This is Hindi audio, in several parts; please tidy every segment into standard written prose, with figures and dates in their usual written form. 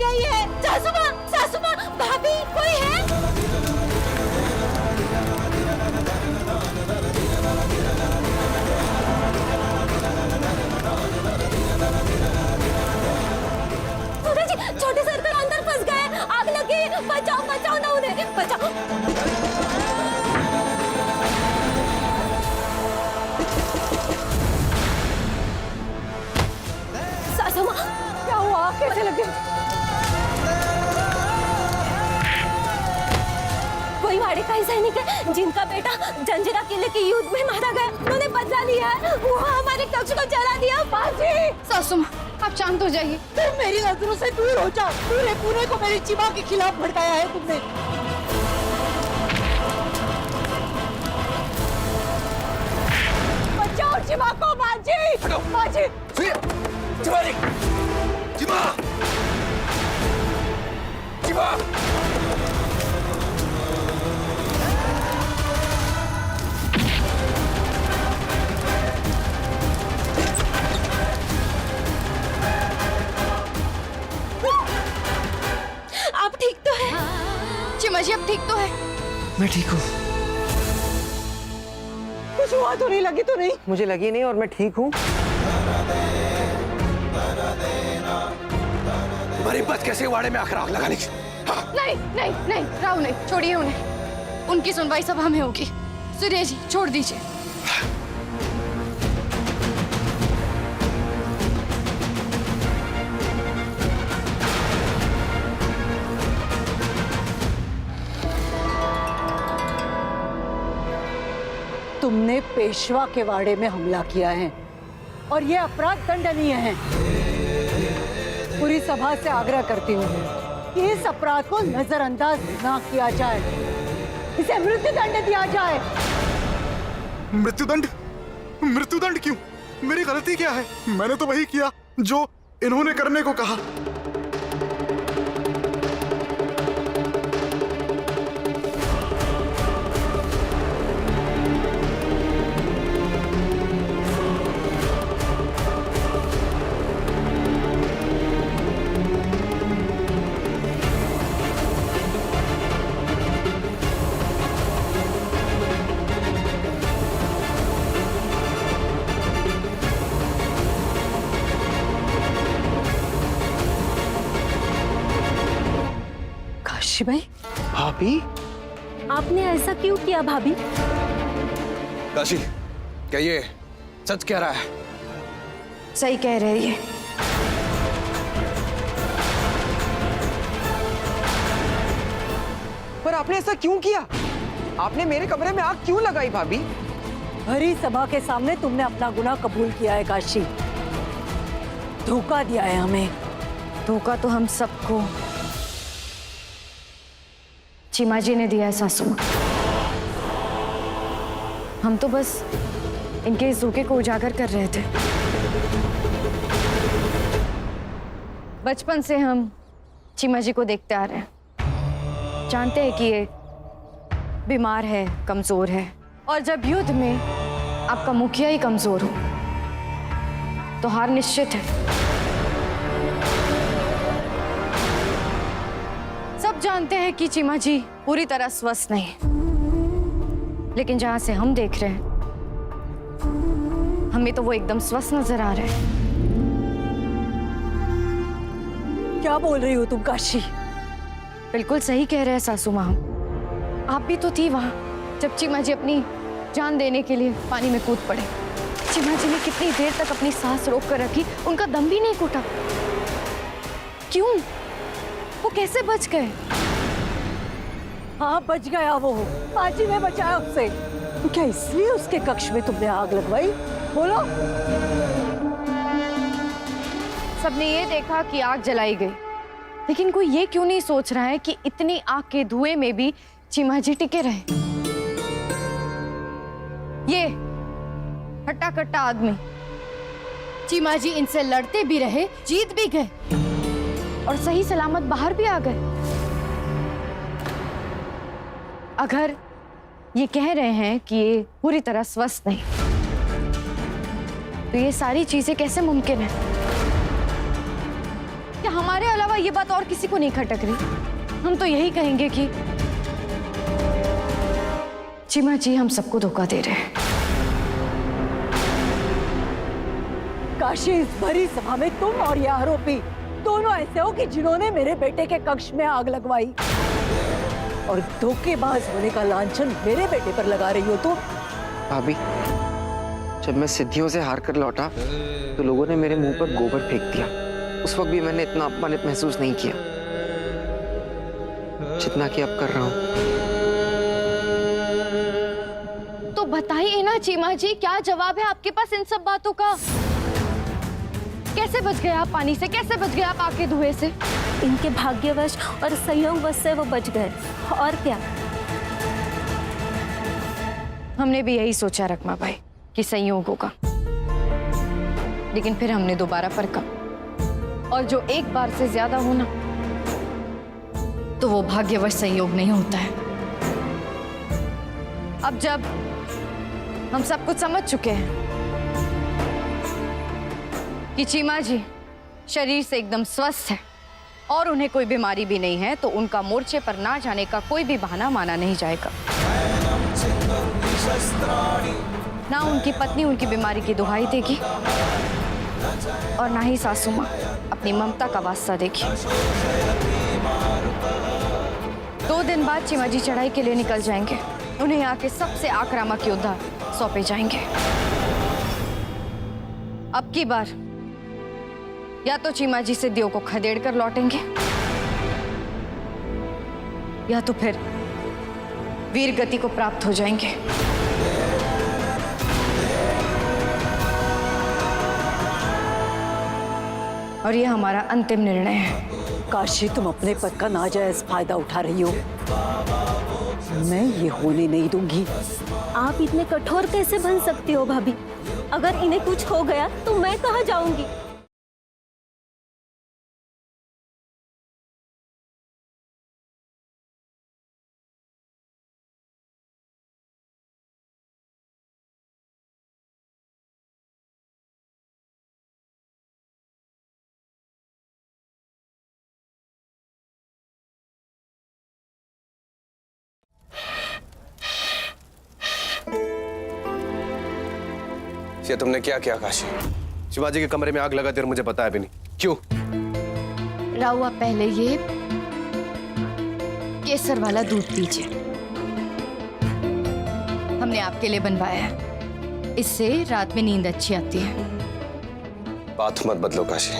गई है। सासू माँ, भाभी कोई है? छोटे सरकार अंदर फंस गए, आग लगी, बचाओ ना उन्हें, बचाओ। सासू माँ, क्या हुआ, कैसे लगे? कोई वाड़े का ही सैनिक है जिनका बेटा जंजीरा किले के युद्ध में मारा गया, उन्होंने बदला लिया है, वो हमारे कक्ष को जला दिया। बाजी! सासू माँ, आप शांत हो जाइए। तुम मेरी नजरों से दूर हो जाओ। पूरे पुणे को मेरी चिमा के खिलाफ भड़काया है तुमने। बचाओ चिमा को, बाजी! बाजी! चिमा! आप ठीक तो है? चिमा जी, अब ठीक तो है? मैं ठीक हूँ। कुछ हुआ तो नहीं, लगी तो नहीं? मुझे लगी नहीं और मैं ठीक हूँ। तुम्हारी बस कैसे वाड़े में आकर आग लगाने की? नहीं, राव नहीं, छोड़िए उन्हें। उनकी सुनवाई सब हमें होगी। सूर्य जी, छोड़ दीजिए। तुमने पेशवा के वाड़े में हमला किया है और ये अपराध दंडनीय है। पूरी सभा से आग्रह करती हूँ कि इस अपराध को नजरअंदाज ना किया जाए, इसे मृत्युदंड दिया जाए। मृत्युदंड? मृत्युदंड क्यों? मेरी गलती क्या है? मैंने तो वही किया जो इन्होंने करने को कहा। काशी भाई, भाभी, आपने ऐसा क्यों किया? भाभी, काशी, क्या ये सच कह रहा है? सही कह रहे हैं ये। पर आपने ऐसा क्यों किया? आपने मेरे कमरे में आग क्यों लगाई भाभी? भरी सभा के सामने तुमने अपना गुनाह कबूल किया है काशी। धोखा दिया है हमें। धोखा तो हम सबको चिमा जी ने दिया है सासू माँ। हम तो बस इनके इस धोखे को उजागर कर रहे थे। बचपन से हम चिमा जी को देखते आ रहे हैं, जानते हैं कि ये बीमार है, कमजोर है, और जब युद्ध में आपका मुखिया ही कमजोर हो तो हार निश्चित है। सब जानते हैं कि चिमा जी पूरी तरह स्वस्थ नहीं है, लेकिन जहां से हम देख रहे हैं हमें तो वो एकदम स्वस्थ नजर आ रहे हैं। क्या बोल रही हो तुम काशी? बिल्कुल सही कह रहे हैं सासू माँ। आप भी तो थी वहां जब चिमा जी अपनी जान देने के लिए पानी में कूद पड़े। चिमा जी ने कितनी देर तक अपनी सांस रोक कर रखी, उनका दम भी नहीं घुटा। क्यों? वो कैसे बच गए? हाँ, बच गया वो। बाजी ने बचाया उससे। तो क्या इसलिए उसके कक्ष में तुमने आग लगवाई? बोलो। सबने ये देखा कि आग जलाई गई, लेकिन कोई ये क्यों नहीं सोच रहा है कि इतनी आग के धुएं में भी चिमा जी टिके रहे। ये हट्टा कट्टा आदमी चिमा जी इनसे लड़ते भी रहे, जीत भी गए और सही सलामत बाहर भी आ गए। अगर ये कह रहे हैं कि ये पूरी तरह स्वस्थ नहीं, तो ये सारी चीजें कैसे मुमकिन है? क्या हमारे अलावा ये बात और किसी को नहीं खटक रही? हम तो यही कहेंगे कि चीमा जी हम सबको धोखा दे रहे हैं। काशी, इस भरी सभा में तुम और ये आरोपी दोनों ऐसे हो कि जिन्होंने मेरे बेटे के कक्ष में आग लगवाई और धोखेबाज होने का लांछन मेरे बेटे पर लगा रही हो तुम। भाभी, जब मैं सिद्धियों से हार कर लौटा तो लोगों ने मेरे मुंह पर गोबर फेंक दिया। उस वक्त भी मैंने इतना अपमानित महसूस नहीं किया जितना कि अब कर रहा हूं। तो बताइए ना चीमा जी, क्या जवाब है आपके पास इन सब बातों का? कैसे बच गए आप पानी से? कैसे बच गए आप आग के धुएं से? इनके भाग्यवश और संयोगवश से वो बच गए, और क्या। हमने भी यही सोचा रकमा भाई कि संयोग होगा, लेकिन फिर हमने दोबारा परखा, और जो एक बार से ज्यादा हो ना, तो वो भाग्यवश संयोग नहीं होता है। अब जब हम सब कुछ समझ चुके हैं कि चीमा जी शरीर से एकदम स्वस्थ है और उन्हें कोई बीमारी भी नहीं है, तो उनका मोर्चे पर ना जाने का कोई भी बहाना माना नहीं जाएगा। ना उनकी पत्नी उनकी बीमारी की दुहाई देगी और ना ही सासू माँ अपनी ममता का वास्ता देगी। 2 दिन बाद चीमा जी चढ़ाई के लिए निकल जाएंगे। उन्हें यहाँ के सबसे आक्रामक योद्धा सौंपे जाएंगे। अब की बार या तो चीमा जी सिद्धियों को खदेड़ कर लौटेंगे, या तो फिर वीर गति को प्राप्त हो जाएंगे। और ये हमारा अंतिम निर्णय है। काशी, तुम अपने पद का नाजायज फायदा उठा रही हो। मैं ये होने नहीं दूंगी। आप इतने कठोर कैसे बन सकती हो भाभी? अगर इन्हें कुछ हो गया तो मैं कहाँ जाऊंगी? ये तुमने क्या किया काशी? शिवाजी के कमरे में आग लगा देर मुझे बताया भी नहीं, क्यों? राव, आप पहले ये केसर वाला दूध पीजिए। हमने आपके लिए बनवाया है, इससे रात में नींद अच्छी आती है। बात मत बदलो काशी।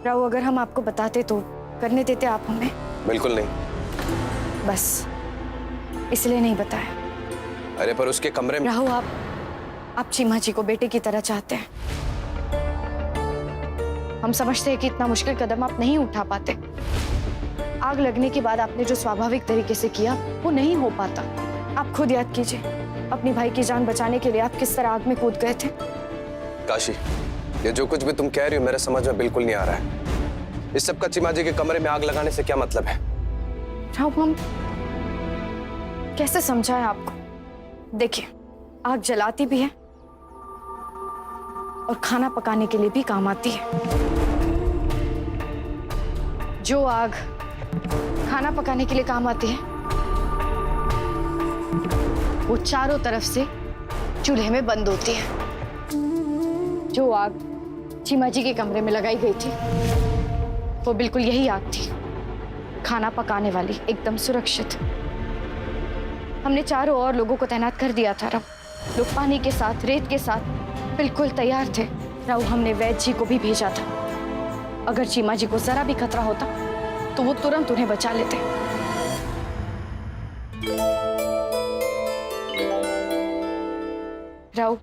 राव, अगर हम आपको बताते तो करने देते आप हमें? बिल्कुल नहीं। बस इसलिए नहीं बताया। अरे पर उसके कमरे में। राहु, आप चीमा जी को बेटे की तरह चाहते हैं। हम समझते हैं कि इतना मुश्किल कदम आप नहीं उठा पाते। आग लगने के बाद आपने जो स्वाभाविक तरीके से किया वो नहीं हो पाता। आप खुद याद कीजिए, अपनी भाई की जान बचाने के लिए आप किस तरह आग में कूद गए थे। काशी, ये जो कुछ भी तुम कह रही हो मेरे समझ में बिल्कुल नहीं आ रहा है। इस सब का चीमा जी के कमरे में आग लगाने से क्या मतलब है? राहु, हम कैसे समझाएं आपको? देखिए, आग जलाती भी है और खाना पकाने के लिए भी काम आती है। जो आग खाना पकाने के लिए काम आती है वो चारों तरफ से चूल्हे में बंद होती है। जो आग चीमा जी के कमरे में लगाई गई थी वो बिल्कुल यही आग थी, खाना पकाने वाली, एकदम सुरक्षित। हमने चारों ओर लोगों को तैनात कर दिया था। लोग पानी के साथ, रेत के साथ बिल्कुल तैयार थे। राव, हमने वैद्य जी को भी भेजा था। अगर चीमा जी को जरा भी खतरा होता तो वो तुरंत उन्हें बचा लेते। राव,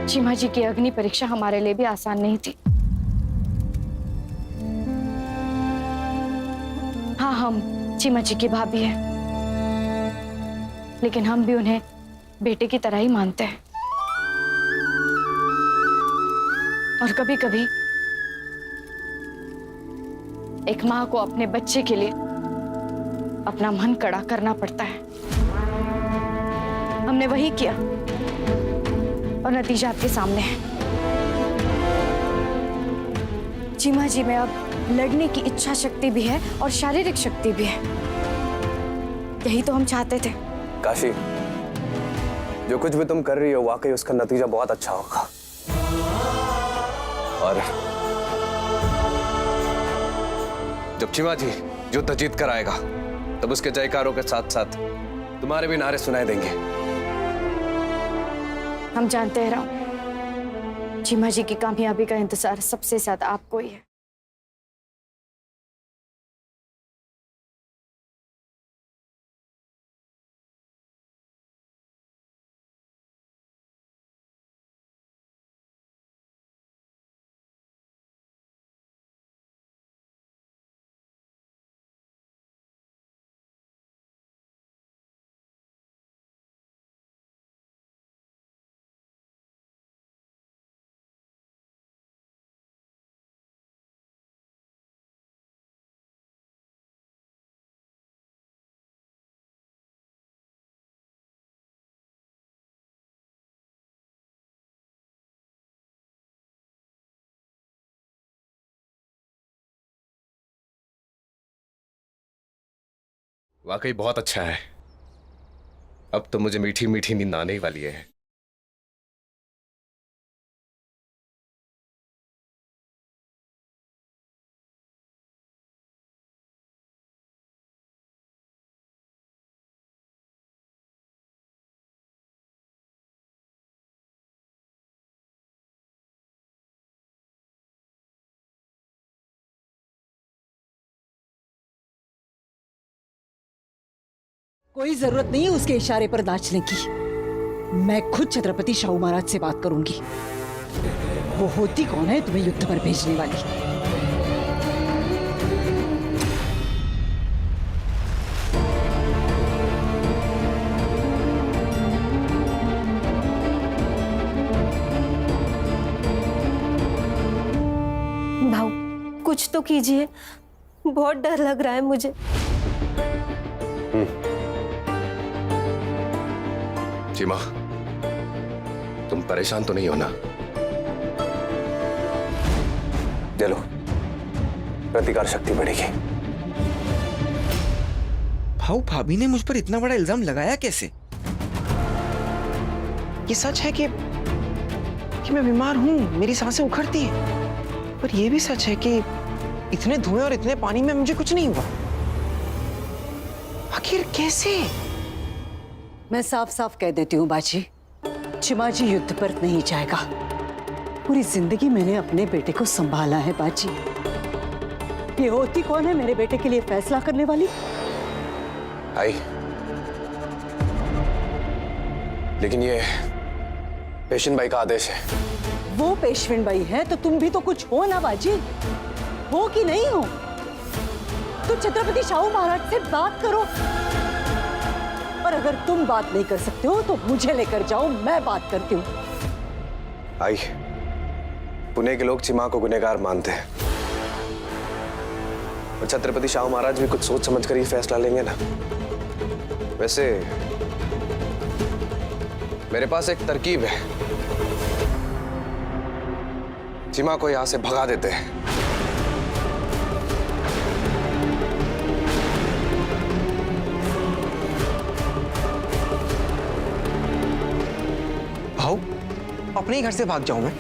चीमा जी की अग्नि परीक्षा हमारे लिए भी आसान नहीं थी। हाँ, हम चीमा जी की भाभी है, लेकिन हम भी उन्हें बेटे की तरह ही मानते हैं। और कभी कभी एक माँ को अपने बच्चे के लिए अपना मन कड़ा करना पड़ता है। हमने वही किया। और नतीजा आपके सामने है। चीमा जी में अब लड़ने की इच्छा शक्ति भी है और शारीरिक शक्ति भी है। यही तो हम चाहते थे। काशी, जो कुछ भी तुम कर रही हो वाकई उसका नतीजा बहुत अच्छा होगा। और जब चिमा जी युद्ध जीत कर आएगा तब उसके जयकारों के साथ साथ तुम्हारे भी नारे सुनाई देंगे। हम जानते हैं राव, चीमा जी की कामयाबी का इंतजार सबसे ज्यादा आपको ही है। वाकई बहुत अच्छा है। अब तो मुझे मीठी मीठी नींद आने ही वाली है। कोई जरूरत नहीं है उसके इशारे पर नाचने की। मैं खुद छत्रपति शाहू महाराज से बात करूंगी। वो होती कौन है तुम्हें युद्ध पर भेजने वाली? भाऊ, कुछ तो कीजिए, बहुत डर लग रहा है मुझे। चिमा, तुम परेशान तो नहीं हो ना? चलो, प्रतिकार शक्ति बढ़ेगी। भाऊ, भाभी ने मुझ पर इतना बड़ा इल्जाम लगाया कैसे? ये सच है कि मैं बीमार हूं, मेरी सांसें उखड़ती हैं, पर यह भी सच है कि इतने धुएं और इतने पानी में मुझे कुछ नहीं हुआ। आखिर कैसे? मैं साफ साफ कह देती हूँ बाजी, चिमा जी युद्ध पर नहीं जाएगा। पूरी जिंदगी मैंने अपने बेटे को संभाला है बाजी। ये होती कौन है मेरे बेटे के लिए फैसला करने वाली? आई, लेकिन ये पेशेंट भाई का आदेश है। वो पेशवेन बाई है तो तुम भी तो कुछ हो ना बाजी, हो कि नहीं हो? तो छत्रपति शाहू महाराज से बात करो, और अगर तुम बात नहीं कर सकते हो तो मुझे लेकर जाओ, मैं बात करती हूँ। आई, पुणे के लोग चिमा को गुनहगार मानते हैं और छत्रपति शाहू महाराज भी कुछ सोच समझ कर ही फैसला लेंगे ना। वैसे मेरे पास एक तरकीब है, चिमा को यहां से भगा देते हैं। भाऊ, अपने ही घर से भाग जाऊं मैं?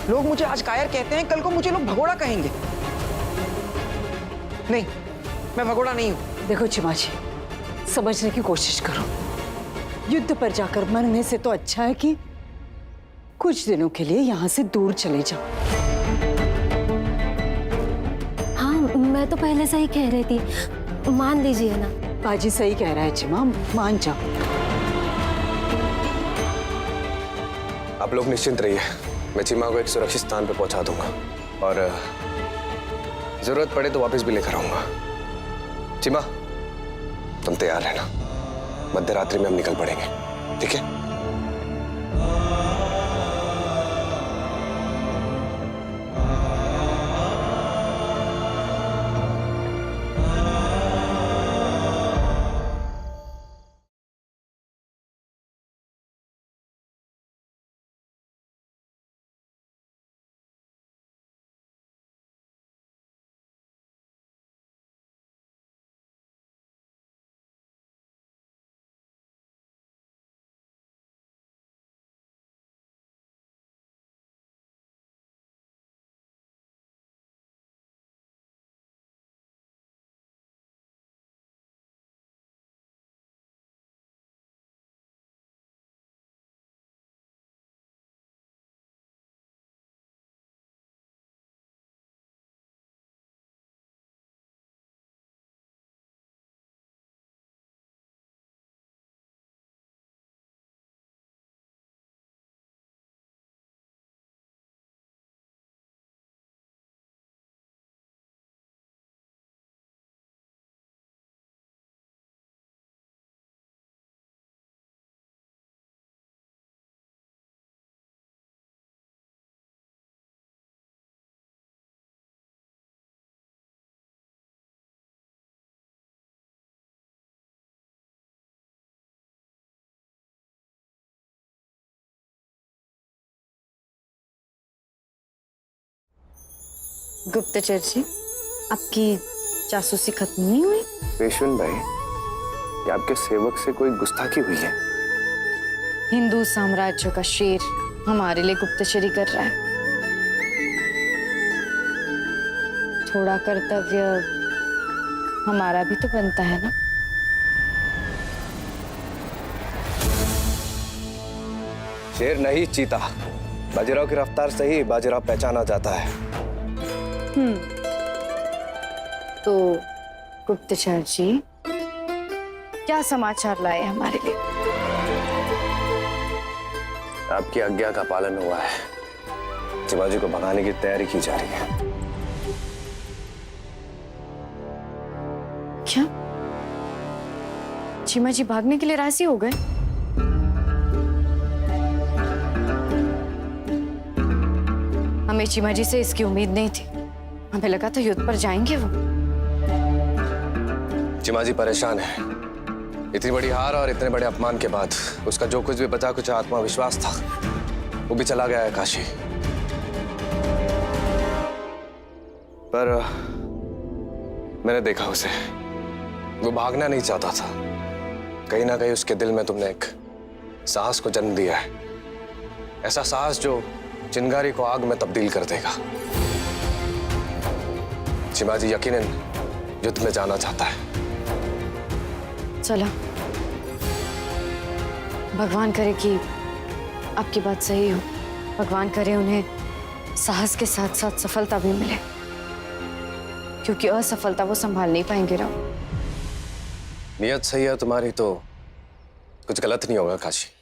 लोग मुझे आज कायर कहते हैं, कल को मुझे लोग भगोड़ा कहेंगे। नहीं, मैं भगोड़ा नहीं हूं। देखो चिमा जी, समझने की कोशिश करो। युद्ध पर जाकर मरने से तो अच्छा है कि कुछ दिनों के लिए यहाँ से दूर चले जाओ। हाँ, मैं तो पहले से ही कह रही थी, मान लीजिए ना। बाजी सही कह रहा है चिमा, मान जाओ। आप लोग निश्चिंत रहिए, मैं चिमा को एक सुरक्षित स्थान पर पहुंचा दूंगा और जरूरत पड़े तो वापस भी लेकर आऊंगा। चिमा, तुम तैयार रहना, मध्य रात्रि में हम निकल पड़ेंगे, ठीक है? गुप्तचर जी, आपकी जासूसी खत्म नहीं हुई? पेशवेन भाई, ये आपके सेवक से कोई गुस्ताखी हुई है? हिंदू साम्राज्य का शेर हमारे लिए गुप्तचरी कर रहा है। थोड़ा कर्तव्य हमारा भी तो बनता है ना। शेर नहीं, चीता। बाजीराव की रफ्तार से ही बाजीराव पहचाना जाता है। तो गुप्तचर जी, क्या समाचार लाए हमारे लिए? आपकी आज्ञा का पालन हुआ है। शिवाजी को भगाने की तैयारी की जा रही है। क्या चीमा जी भागने के लिए राजी हो गए? हमें चीमा जी से इसकी उम्मीद नहीं थी। हमें लगा था युद्ध पर जाएंगे वो। चिमा जी परेशान है। इतनी बड़ी हार और इतने बड़े अपमान के बाद उसका जो कुछ भी बचा कुछ आत्मविश्वास था वो भी चला गया है काशी। पर मैंने देखा उसे, वो भागना नहीं चाहता था। कहीं ना कहीं उसके दिल में तुमने एक साहस को जन्म दिया है, ऐसा साहस जो चिंगारी को आग में तब्दील कर देगा। शिवाजी यकीनन युद्ध में जाना चाहता है। चला, भगवान करे कि आपकी बात सही हो। भगवान करे उन्हें साहस के साथ साथ सफलता भी मिले, क्योंकि असफलता वो संभाल नहीं पाएंगे। राव, नियत सही है तुम्हारी तो कुछ गलत नहीं होगा काशी।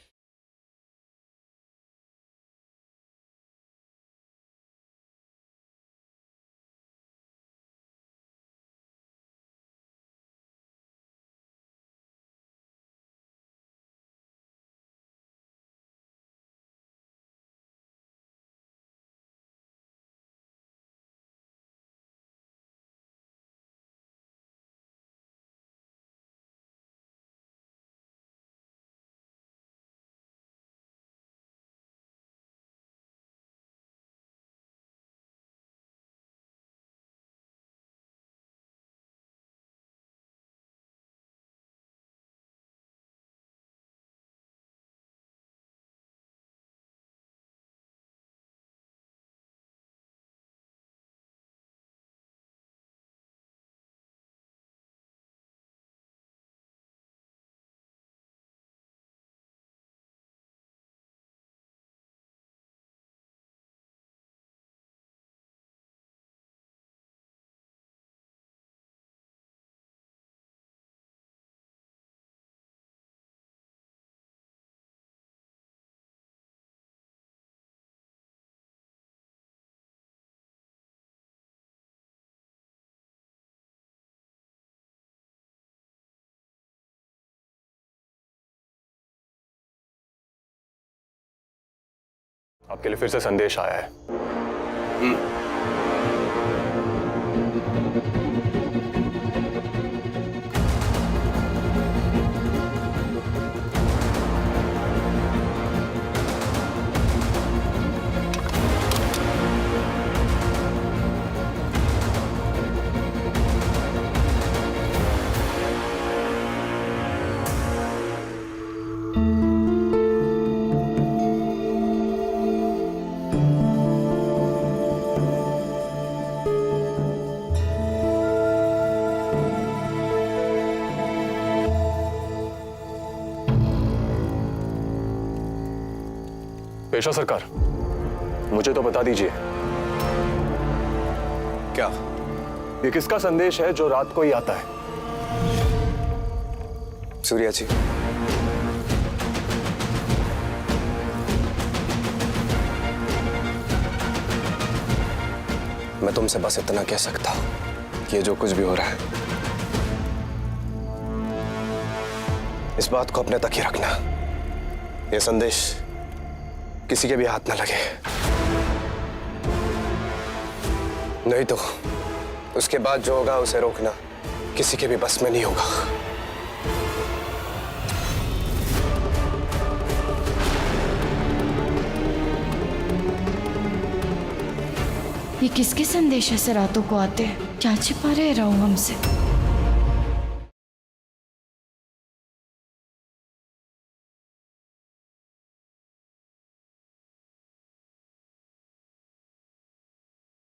आपके लिए फिर से संदेश आया है। पेशवा सरकार, मुझे तो बता दीजिए, क्या ये किसका संदेश है जो रात को ही आता है? सूर्या जी, मैं तुमसे बस इतना कह सकता हूं कि ये जो कुछ भी हो रहा है इस बात को अपने तक ही रखना। ये संदेश किसी के भी हाथ न लगे, नहीं तो उसके बाद जो होगा उसे रोकना किसी के भी बस में नहीं होगा। ये किसके संदेश ऐसे रातों को आते हैं? क्या छिपा रहे राव हमसे?